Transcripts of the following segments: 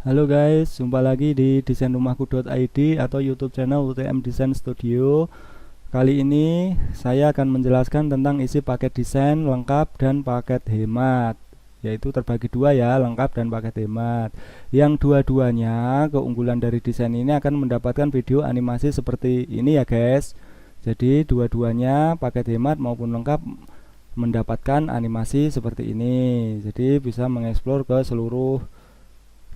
Halo guys, jumpa lagi di desainrumahku.id atau YouTube channel UTM Design Studio. Kali ini saya akan menjelaskan tentang isi paket desain lengkap dan paket hemat, yaitu terbagi dua ya, lengkap dan paket hemat. Yang dua-duanya keunggulan dari desain ini akan mendapatkan video animasi seperti ini ya guys. Jadi dua-duanya paket hemat maupun lengkap mendapatkan animasi seperti ini. Jadi bisa mengeksplor ke seluruh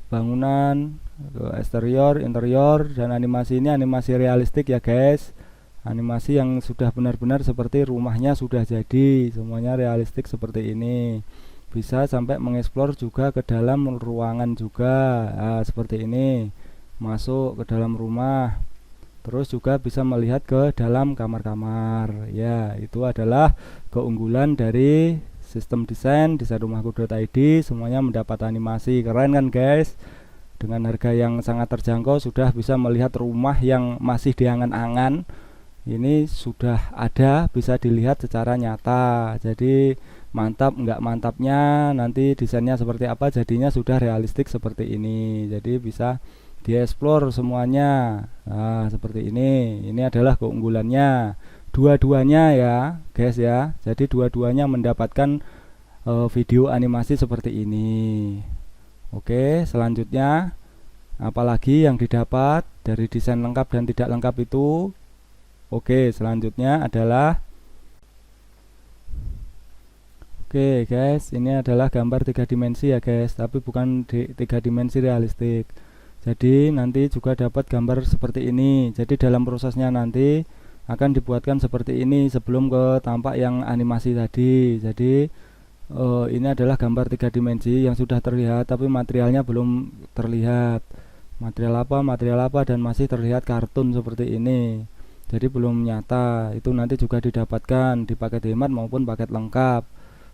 bangunan, ke eksterior, interior, dan animasi ini animasi realistik ya guys. Animasi yang sudah benar-benar seperti rumahnya sudah jadi, semuanya realistik seperti ini. Bisa sampai mengeksplor juga ke dalam ruangan juga, seperti ini. Masuk ke dalam rumah, terus juga bisa melihat ke dalam kamar-kamar. Ya, itu adalah keunggulan dari sistem desain rumahku.id. Semuanya mendapat animasi, keren kan guys. Dengan harga yang sangat terjangkau sudah bisa melihat rumah yang masih diangan-angan. Ini sudah ada, bisa dilihat secara nyata. Jadi mantap nggak mantapnya, nanti desainnya seperti apa, jadinya sudah realistik seperti ini. Jadi bisa dieksplor semuanya. Nah, seperti ini. Ini adalah keunggulannya. Dua-duanya ya, guys ya. Jadi dua-duanya mendapatkan video animasi seperti ini. Oke, selanjutnya apalagi yang didapat dari desain lengkap dan tidak lengkap itu? Oke, selanjutnya adalah Oke guys, ini adalah gambar 3 dimensi ya guys, tapi bukan 3 dimensi realistik. Jadi nanti juga dapat gambar seperti ini. Jadi dalam prosesnya nanti akan dibuatkan seperti ini sebelum ke tampak yang animasi tadi. Jadi ini adalah gambar 3 dimensi yang sudah terlihat, tapi materialnya belum terlihat. Material apa, dan masih terlihat kartun seperti ini. Jadi belum nyata. Itu nanti juga didapatkan di paket hemat maupun paket lengkap.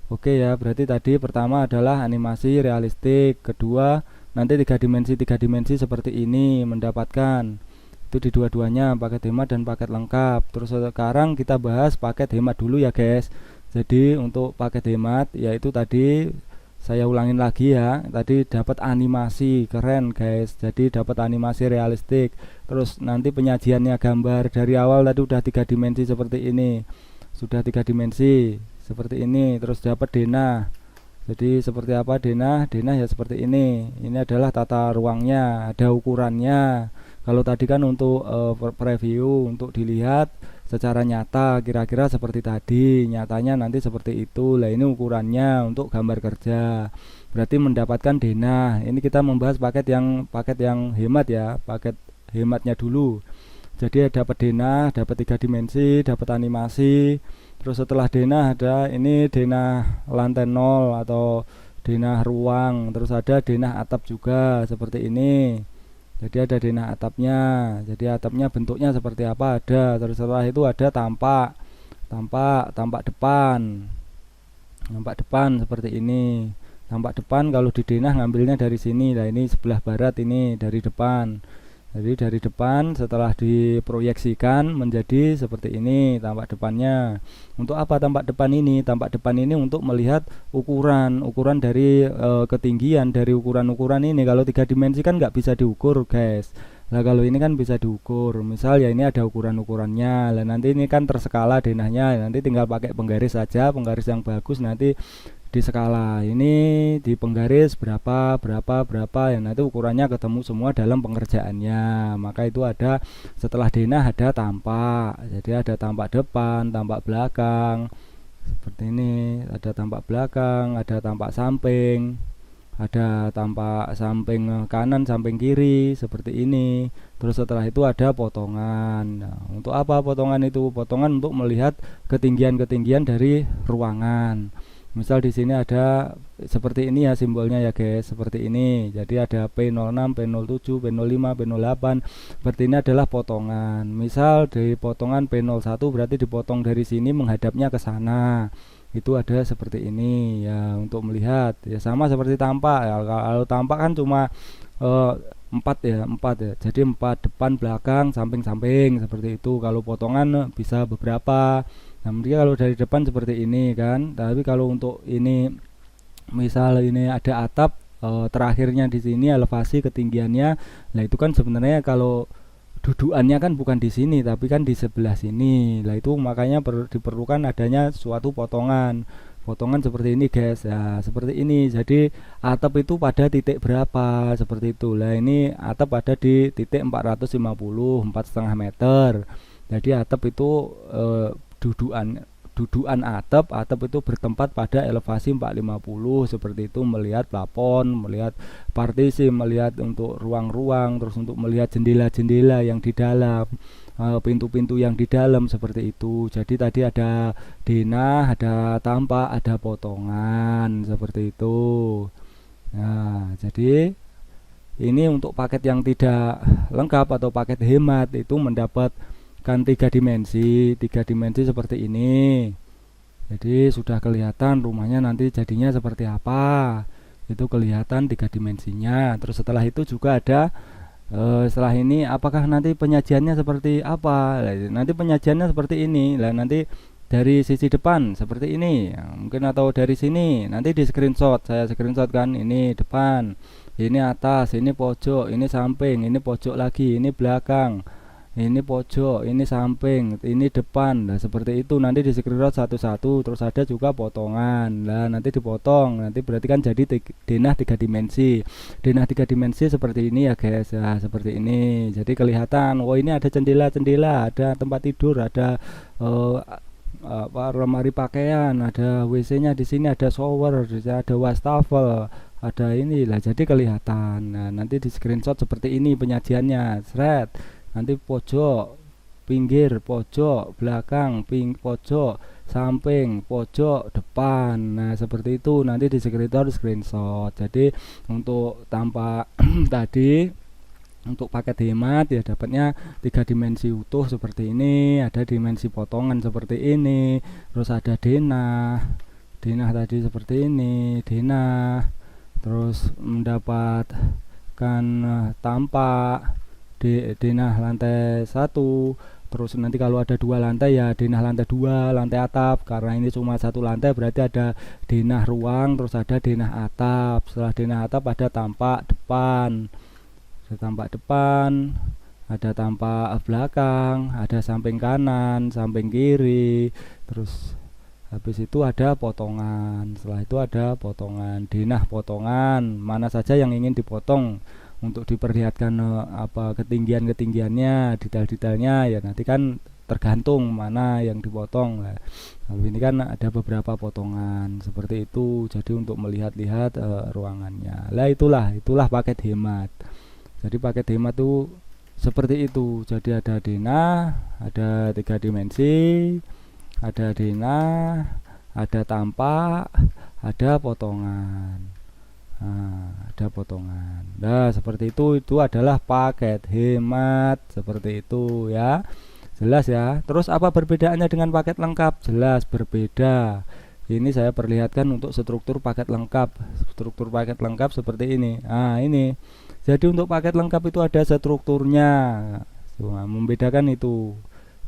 Oke ya, berarti tadi pertama adalah animasi realistik, kedua nanti tiga dimensi seperti ini mendapatkan. Itu di dua-duanya paket hemat dan paket lengkap. Terus sekarang kita bahas paket hemat dulu ya guys. Jadi untuk paket hemat yaitu tadi saya ulangin lagi ya, tadi dapat animasi keren guys. Jadi dapat animasi realistik. Terus nanti penyajiannya gambar dari awal tadi udah 3 dimensi seperti ini. Sudah 3 dimensi seperti ini. Terus dapat denah. Jadi seperti apa denah? Denah ya seperti ini. Ini adalah tata ruangnya, ada ukurannya. Kalau tadi kan untuk preview, untuk dilihat secara nyata kira-kira seperti tadi, nyatanya nanti seperti itu. Lah ini ukurannya untuk gambar kerja. Berarti mendapatkan denah. Ini kita membahas paket yang hemat ya, paket hematnya dulu. Jadi dapat denah, dapat 3 dimensi, dapat animasi. Terus setelah denah ada ini denah lantai 0 atau denah ruang. Terus ada denah atap juga seperti ini. Jadi ada denah atapnya. Jadi atapnya bentuknya seperti apa ada. Terus setelah itu ada tampak depan. Tampak depan seperti ini. Tampak depan kalau di denah ngambilnya dari sini. Nah ini sebelah barat ini dari depan. Jadi dari depan setelah diproyeksikan menjadi seperti ini tampak depannya. Untuk apa tampak depan ini? Tampak depan ini untuk melihat ukuran dari ketinggian dari ukuran ini. Kalau 3 dimensi kan nggak bisa diukur guys. Nah kalau ini kan bisa diukur. Misal ya ini ada ukurannya. Lah nanti ini kan terskala denahnya. Nanti tinggal pakai penggaris saja, penggaris yang bagus nanti di skala ini di penggaris berapa ya, nanti ukurannya ketemu semua dalam pengerjaannya. Maka itu ada setelah denah ada tampak. Jadi ada tampak depan, tampak belakang seperti ini, ada tampak belakang, ada tampak samping, ada tampak samping kanan, samping kiri seperti ini. Terus setelah itu ada potongan. Nah, untuk apa potongan itu? Potongan untuk melihat ketinggian dari ruangan. Misal di sini ada seperti ini ya simbolnya ya guys, seperti ini. Jadi ada P06, P07, P05, P08. Berarti ini adalah potongan. Misal dari potongan P01 berarti dipotong dari sini menghadapnya ke sana. Itu ada seperti ini ya untuk melihat. Ya sama seperti tampak ya. Kalau tampak kan cuma 4 ya. Jadi 4 depan, belakang, samping seperti itu. Kalau potongan bisa beberapa. Nah, kalau dari depan seperti ini kan. Tapi kalau untuk ini misal ini ada atap terakhirnya di sini elevasi ketinggiannya. Nah itu kan sebenarnya kalau dudukannya kan bukan di sini tapi kan di sebelah sini. Nah itu makanya diperlukan adanya suatu potongan seperti ini guys ya, seperti ini. Jadi atap itu pada titik berapa seperti itu. Nah ini atap ada di titik 450, 4,5 meter. Jadi atap itu dudukan atap itu bertempat pada elevasi 450 seperti itu, melihat plafon, melihat partisi, melihat untuk ruang-ruang, terus untuk melihat jendela-jendela yang di dalam, pintu-pintu yang di dalam seperti itu. Jadi tadi ada denah, ada tampak, ada potongan seperti itu. Nah, jadi ini untuk paket yang tidak lengkap atau paket hemat itu mendapat kan tiga dimensi seperti ini. Jadi sudah kelihatan rumahnya nanti jadinya seperti apa, itu kelihatan tiga dimensinya. Terus setelah itu juga ada setelah ini apakah nanti penyajiannya seperti apa. Nanti penyajiannya seperti ini lah, nanti dari sisi depan seperti ini ya, mungkin, atau dari sini nanti di screenshot, saya screenshot kan, ini depan, ini atas, ini pojok, ini samping, ini pojok lagi, ini belakang, ini pojok, ini samping, ini depan. Nah seperti itu nanti di screenshot satu-satu. Terus ada juga potongan. Nah nanti dipotong, nanti berarti kan jadi denah tiga dimensi. Denah tiga dimensi seperti ini ya guys ya, seperti ini. Jadi kelihatan, oh ini ada jendela-jendela, ada tempat tidur, ada lemari pakaian, ada WC-nya di sini, ada shower, ada wastafel, ada inilah. Jadi kelihatan. Nah nanti di screenshot seperti ini penyajiannya, seret. Nanti pojok, pinggir, pojok, belakang, pojok, samping, pojok, depan. Nah seperti itu nanti di screenshot. Jadi untuk tampak tadi, untuk paket hemat ya dapatnya tiga dimensi utuh seperti ini, ada dimensi potongan seperti ini, terus ada denah tadi seperti ini, denah, terus mendapatkan tampak denah lantai 1. Terus nanti kalau ada 2 lantai ya denah lantai 2, lantai atap. Karena ini cuma 1 lantai berarti ada denah ruang, terus ada denah atap. Setelah denah atap ada tampak depan, ada tampak belakang, ada samping kanan, samping kiri. Terus habis itu ada potongan. Setelah itu ada potongan, denah potongan, mana saja yang ingin dipotong untuk diperlihatkan ketinggiannya, detail-detailnya ya nanti kan tergantung mana yang dipotong. Nah, ini kan ada beberapa potongan seperti itu. Jadi untuk melihat-lihat ruangannya. Lah itulah paket hemat. Jadi paket hemat itu seperti itu. Jadi ada denah, ada tiga dimensi, ada denah, ada tampak, ada potongan. Ada potongan. Nah seperti itu adalah paket hemat seperti itu ya, jelas ya. Terus apa perbedaannya dengan paket lengkap? Jelas berbeda. Ini saya perlihatkan untuk struktur paket lengkap. Struktur paket lengkap seperti ini. Nah ini, jadi untuk paket lengkap itu ada strukturnya. Nah, membedakan itu.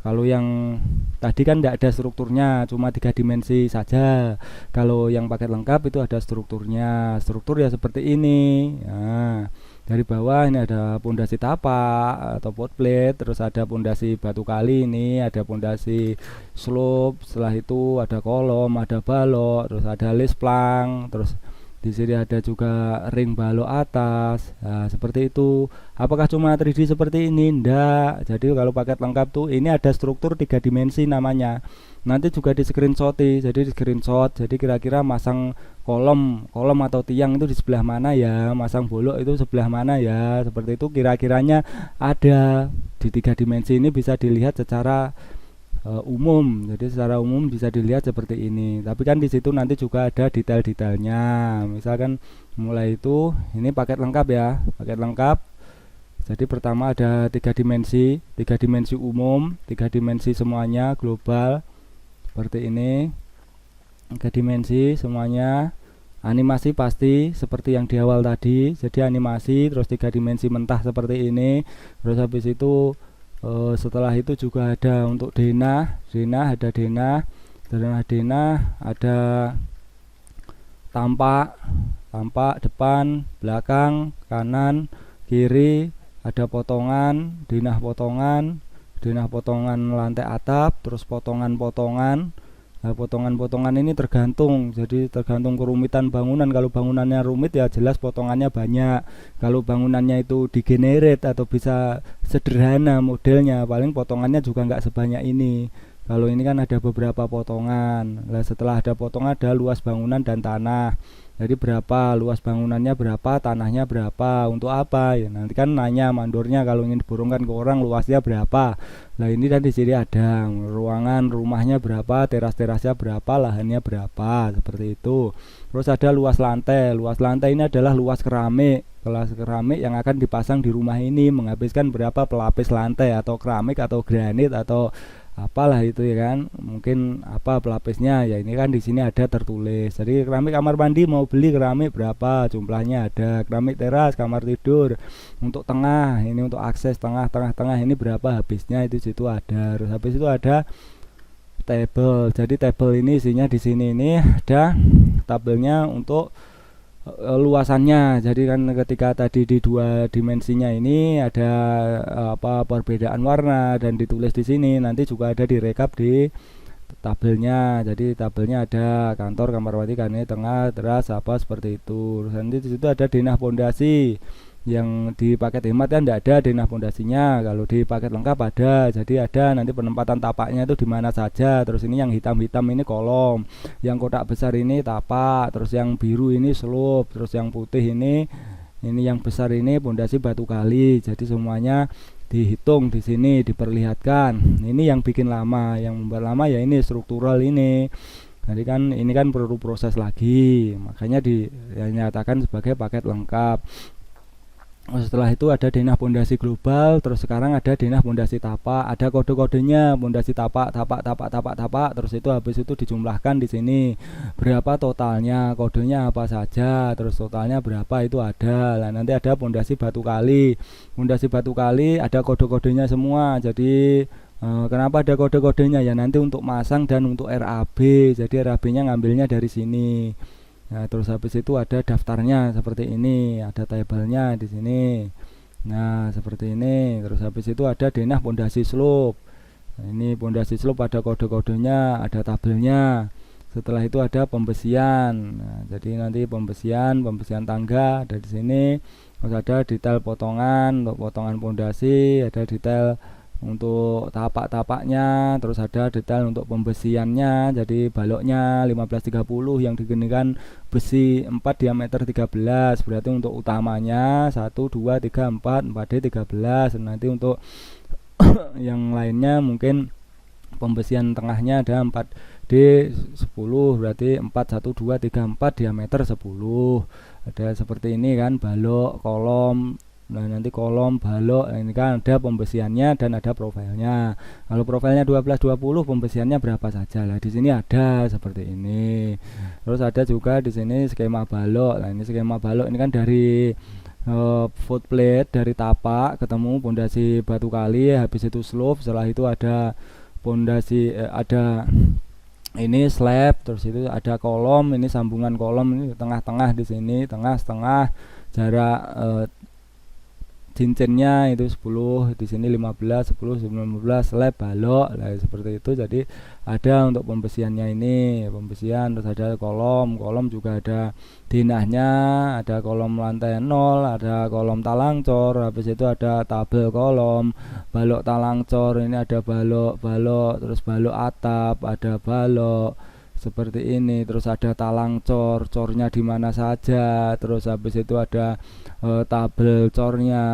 Kalau yang tadi kan tidak ada strukturnya, cuma tiga dimensi saja. Kalau yang paket lengkap itu ada strukturnya. Struktur ya seperti ini. Nah, dari bawah ini ada pondasi tapak atau pot plate, terus ada pondasi batu kali, ini ada pondasi slope. Setelah itu ada kolom, ada balok, terus ada list plank, terus di sini ada juga ring balok atas. Nah, seperti itu. Apakah cuma 3D seperti ini? Enggak. Jadi kalau paket lengkap tuh ini ada struktur 3 dimensi namanya. Nanti juga di screenshot. Jadi di screenshot. Jadi kira-kira masang kolom atau tiang itu di sebelah mana ya, masang bolok itu sebelah mana ya. Seperti itu kira-kiranya ada di 3 dimensi ini bisa dilihat secara umum. Jadi secara umum bisa dilihat seperti ini. Tapi kan di situ nanti juga ada detail-detailnya. Misalkan mulai itu ini paket lengkap ya, paket lengkap. Jadi pertama ada 3 dimensi, 3 dimensi umum, 3 dimensi semuanya global seperti ini. 3 dimensi semuanya. Animasi pasti seperti yang di awal tadi. Jadi animasi terus 3 dimensi mentah seperti ini. Terus habis itu setelah itu juga ada untuk denah ada denah, ada tampak tampak depan, belakang, kanan, kiri, ada potongan, denah potongan lantai atap, terus potongan-potongan. Nah, potongan-potongan ini tergantung, jadi tergantung kerumitan bangunan. Kalau bangunannya rumit ya jelas potongannya banyak. Kalau bangunannya itu digenerate atau bisa sederhana modelnya, paling potongannya juga nggak sebanyak ini. Kalau ini kan ada beberapa potongan. Nah, setelah ada potongan ada luas bangunan dan tanah. Jadi berapa luas bangunannya, berapa tanahnya, berapa untuk apa ya, nanti kan nanya mandornya kalau ingin diborongkan ke orang luasnya berapa. Nah ini kan di sini ada ruangan rumahnya berapa, teras-terasnya berapa, lahannya berapa, seperti itu. Terus ada luas lantai ini adalah luas keramik yang akan dipasang di rumah ini, menghabiskan berapa pelapis lantai atau keramik atau granit atau apalah itu ya kan, mungkin apa pelapisnya ya, ini kan di sini ada tertulis. Jadi keramik kamar mandi mau beli keramik berapa, jumlahnya ada. Keramik teras kamar tidur untuk tengah, ini untuk akses tengah ini berapa habisnya, itu situ ada. Terus habis itu ada tabel. Jadi tabel ini isinya di sini ini ada tabelnya untuk luasannya. Jadi kan ketika tadi di dua dimensinya ini ada apa perbedaan warna dan ditulis di sini, nanti juga ada direkap di tabelnya. Jadi tabelnya ada kantor, kamar mandi, kan ini tengah, teras apa seperti itu. Terus nanti di situ ada denah pondasi. Yang di paket hemat kan tidak ada denah pondasinya, kalau di paket lengkap ada. Jadi ada nanti penempatan tapaknya itu di mana saja. Terus ini yang hitam-hitam ini kolom, yang kotak besar ini tapak, terus yang biru ini slope, terus yang putih ini yang besar ini pondasi batu kali. Jadi semuanya dihitung di sini, diperlihatkan. Ini yang bikin lama, yang membuat lama ya ini struktural ini. Jadi kan ini kan perlu proses lagi, makanya dinyatakan sebagai paket lengkap. Setelah itu ada denah pondasi global, terus sekarang ada denah pondasi tapak, ada kode-kodenya pondasi tapak, terus itu habis itu dijumlahkan di sini berapa totalnya, kodenya apa saja, terus totalnya berapa itu ada. Nah, nanti ada pondasi batu kali ada kode-kodenya semua. Jadi kenapa ada kode-kodenya ya, nanti untuk masang dan untuk RAB. Jadi RAB-nya ngambilnya dari sini. Nah, terus habis itu ada daftarnya seperti ini, ada tabelnya di sini. Nah, seperti ini. Terus habis itu ada denah pondasi slope. Nah, ini pondasi slope ada kode-kodenya, ada tabelnya. Setelah itu ada pembesian. Nah, jadi nanti pembesian tangga ada di sini. Terus ada detail potongan untuk potongan pondasi, ada detail untuk tapak-tapaknya, terus ada detail untuk pembesiannya. Jadi baloknya 1530 yang digeningkan besi 4 diameter 13, berarti untuk utamanya 1 2 3 4 4D 13. Nanti untuk yang lainnya mungkin pembesian tengahnya ada 4D 10, berarti 4 1 2 3 4 diameter 10. Ada seperti ini kan, balok, kolom. Nah, nanti kolom, balok, ini kan ada pembesiannya dan ada profilnya. Kalau profilnya 12-20, pembesiannya berapa saja. Lah di sini ada seperti ini. Terus ada juga di sini skema balok. Nah, ini skema balok ini kan dari footplate, dari tapak ketemu pondasi batu kali, habis itu slope, setelah itu ada pondasi ada ini slab, terus itu ada kolom, ini sambungan kolom, ini tengah-tengah di sini, tengah-tengah jarak cincinnya itu 10, di sini 15, 10, 19, slab, balok. Nah, seperti itu. Jadi ada untuk pembesiannya ini, pembesian. Terus ada kolom juga ada dinahnya, ada kolom lantai 0, ada kolom talangcor, habis itu ada tabel kolom, balok talangcor, ini ada balok, terus balok atap, ada balok seperti ini. Terus ada talang cornya di mana saja. Terus habis itu ada tabel cornya.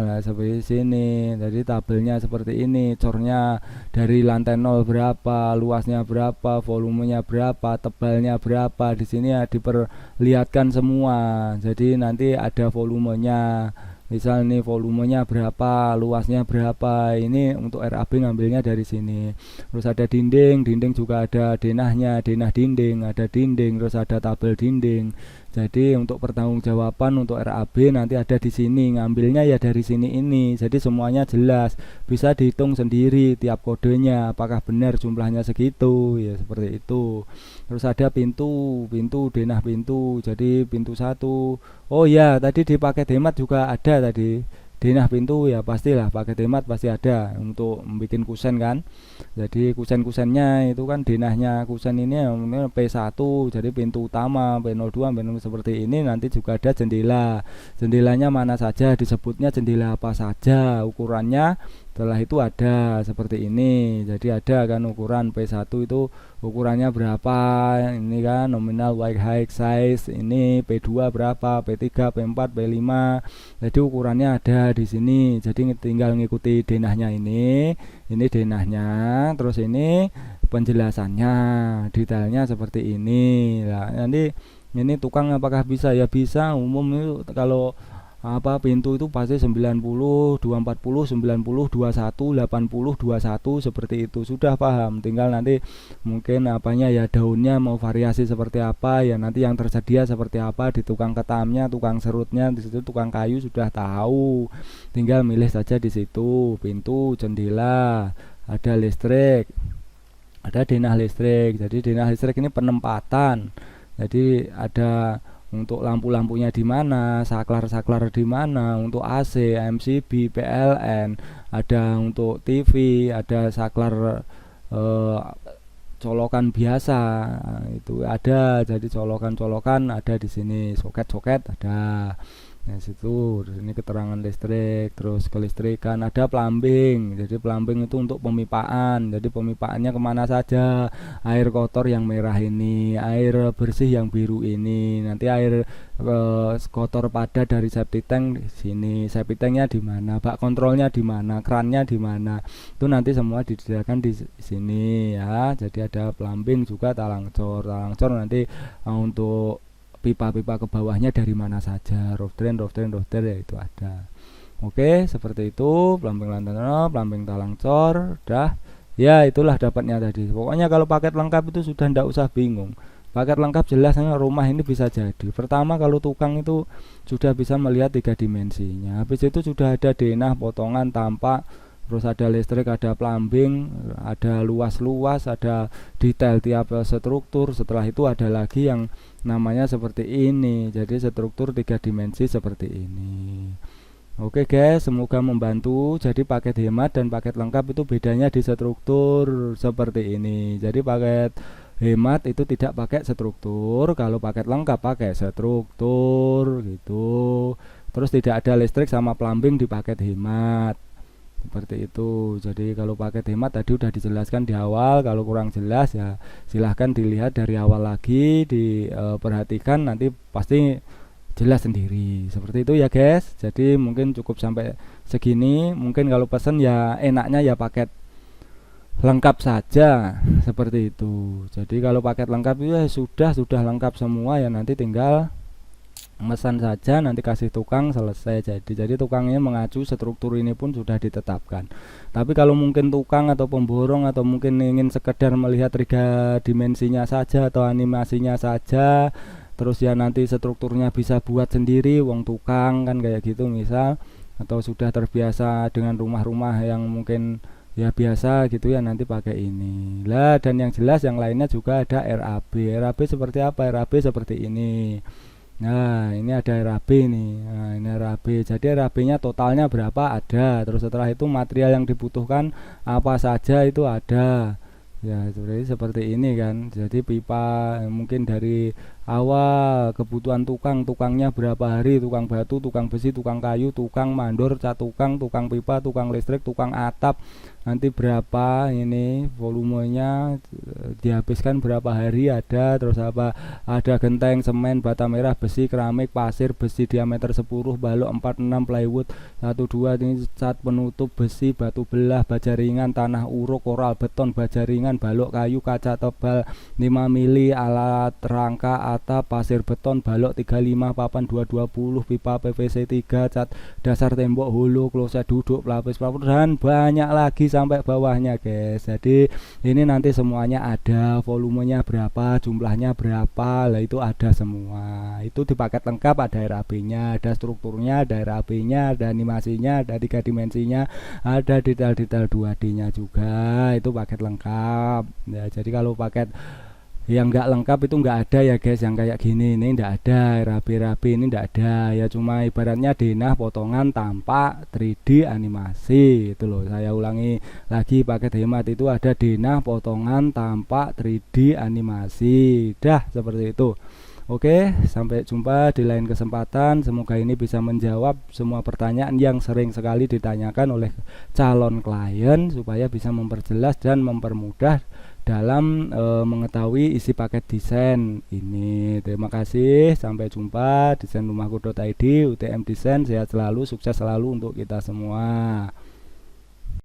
Nah, seperti sini. Jadi tabelnya seperti ini. Cornya dari lantai 0 berapa, luasnya berapa, volumenya berapa, tebalnya berapa. Di sini ya diperlihatkan semua. Jadi nanti ada volumenya. Misal nih volumenya berapa, luasnya berapa. Ini untuk RAB ngambilnya dari sini. Terus ada dinding juga ada denahnya, denah dinding, ada dinding, terus ada tabel dinding. Jadi untuk pertanggungjawaban untuk RAB nanti ada di sini, ngambilnya ya dari sini ini. Jadi semuanya jelas, bisa dihitung sendiri tiap kodenya apakah benar jumlahnya segitu, ya seperti itu. Terus ada pintu denah pintu. Jadi pintu satu. Oh ya, tadi di paket hemat juga ada tadi. Denah pintu ya pastilah paket hemat pasti ada untuk membuat kusen kan. Jadi kusen-kusennya itu kan denahnya kusen ini P1, jadi pintu utama, P02, P02 seperti ini. Nanti juga ada jendela. Jendelanya mana saja, disebutnya jendela apa saja, ukurannya setelah itu ada seperti ini. Jadi ada kan ukuran P1 itu ukurannya berapa, ini kan nominal wide height size, ini P2 berapa, P3, P4, P5. Jadi ukurannya ada di sini. Jadi tinggal ngikuti denahnya ini denahnya, terus ini penjelasannya, detailnya seperti ini. Nah, nanti ini tukang apakah bisa, ya bisa. Umum itu kalau pintu itu pasti 90, 240, 90, 21, 80, 21 seperti itu. Sudah paham, tinggal nanti mungkin apanya ya, daunnya mau variasi seperti apa ya, nanti yang tersedia seperti apa di tukang ketamnya, tukang serutnya di situ, tukang kayu sudah tahu. Tinggal milih saja di situ. Pintu, jendela, ada listrik, ada denah listrik. Jadi denah listrik ini penempatan. Jadi ada untuk lampu-lampunya di mana, saklar-saklar di mana, untuk AC, MCB, PLN, ada untuk TV, ada saklar colokan biasa, itu ada. Jadi colokan-colokan ada di sini, soket-soket ada. Nah, situ ini keterangan listrik. Terus kelistrikan ada plumbing. Jadi plumbing itu untuk pemipaan. Jadi pemipaannya kemana saja, air kotor yang merah ini, air bersih yang biru ini, nanti air kotor padat dari septic tank di sini, septic tanknya di mana, bak kontrolnya di mana, krannya di mana, itu nanti semua disediakan di sini ya. Jadi ada plumbing juga, talang cor nanti untuk pipa-pipa ke bawahnya dari mana saja, roof drain ya itu ada. Oke, seperti itu plumbing lantana, plumbing talang cor, dah. Ya, itulah dapatnya tadi. Pokoknya kalau paket lengkap itu sudah ndak usah bingung. Paket lengkap jelas rumah ini bisa jadi. Pertama kalau tukang itu sudah bisa melihat 3 dimensinya. Habis itu sudah ada denah, potongan, tampak, terus ada listrik, ada plumbing, ada luas-luas, ada detail tiap struktur. Setelah itu ada lagi yang namanya seperti ini. Jadi struktur 3 dimensi seperti ini. Oke guys, semoga membantu. Jadi paket hemat dan paket lengkap itu bedanya di struktur seperti ini. Jadi paket hemat itu tidak pakai struktur, kalau paket lengkap pakai struktur gitu. Terus tidak ada listrik sama plumbing di paket hemat. Seperti itu. Jadi kalau paket hemat tadi udah dijelaskan di awal. Kalau kurang jelas ya silahkan dilihat dari awal lagi, diperhatikan, nanti pasti jelas sendiri. Seperti itu ya guys. Jadi mungkin cukup sampai segini. Mungkin kalau pesen ya enaknya ya paket lengkap saja seperti itu. Jadi kalau paket lengkap itu ya sudah lengkap semua ya, nanti tinggal mesan saja, nanti kasih tukang, selesai. Jadi tukangnya mengacu struktur ini pun sudah ditetapkan. Tapi kalau mungkin tukang atau pemborong atau mungkin ingin sekedar melihat 3 dimensinya saja atau animasinya saja, terus ya nanti strukturnya bisa buat sendiri wong tukang kan kayak gitu misal, atau sudah terbiasa dengan rumah-rumah yang mungkin ya biasa gitu ya, nanti pakai ini lah. Dan yang jelas yang lainnya juga ada RAB seperti apa, RAB seperti ini. Nah ini ada RAB nih. Nah ini RAB, jadi RAB nya totalnya berapa ada, terus setelah itu material yang dibutuhkan apa saja itu ada ya. Jadi seperti ini kan. Jadi pipa mungkin dari awal kebutuhan tukangnya berapa hari, tukang batu, tukang besi, tukang kayu, tukang mandor, cat tukang pipa, tukang listrik, tukang atap, nanti berapa ini volumenya, dihabiskan berapa hari ada. Terus apa, ada genteng, semen, bata merah, besi, keramik, pasir, besi diameter 10, balok 4, 6, plywood 1, 2, ini cat penutup, besi, batu belah, baja ringan, tanah uruk, koral, beton, baja ringan, balok kayu, kaca tebal 5 mili, alat rangka, atap, pasir beton, balok 35, papan 220, pipa PVC 3, cat dasar tembok hulu, kloset duduk, pelapis pelapis, dan banyak lagi sampai bawahnya guys. Jadi ini nanti semuanya ada, volumenya berapa, jumlahnya berapa, lah itu ada semua. Itu di paket lengkap, ada RAB-nya, ada strukturnya, ada RAB-nya, ada animasinya, ada 3 dimensinya, ada detail-detail 2D-nya juga. Itu paket lengkap ya. Jadi kalau paket yang nggak lengkap itu nggak ada ya guys, yang kayak gini ini nggak ada, rapi-rapi ini nggak ada ya, cuma ibaratnya denah potongan tanpa 3D animasi itu loh. Saya ulangi lagi, paket hemat itu ada denah potongan tanpa 3D animasi, dah seperti itu. Oke, sampai jumpa di lain kesempatan. Semoga ini bisa menjawab semua pertanyaan yang sering sekali ditanyakan oleh calon klien, supaya bisa memperjelas dan mempermudah dalam mengetahui isi paket desain ini. Terima kasih, sampai jumpa. Desain rumahku.id, UTM Desain, sehat selalu, sukses selalu untuk kita semua.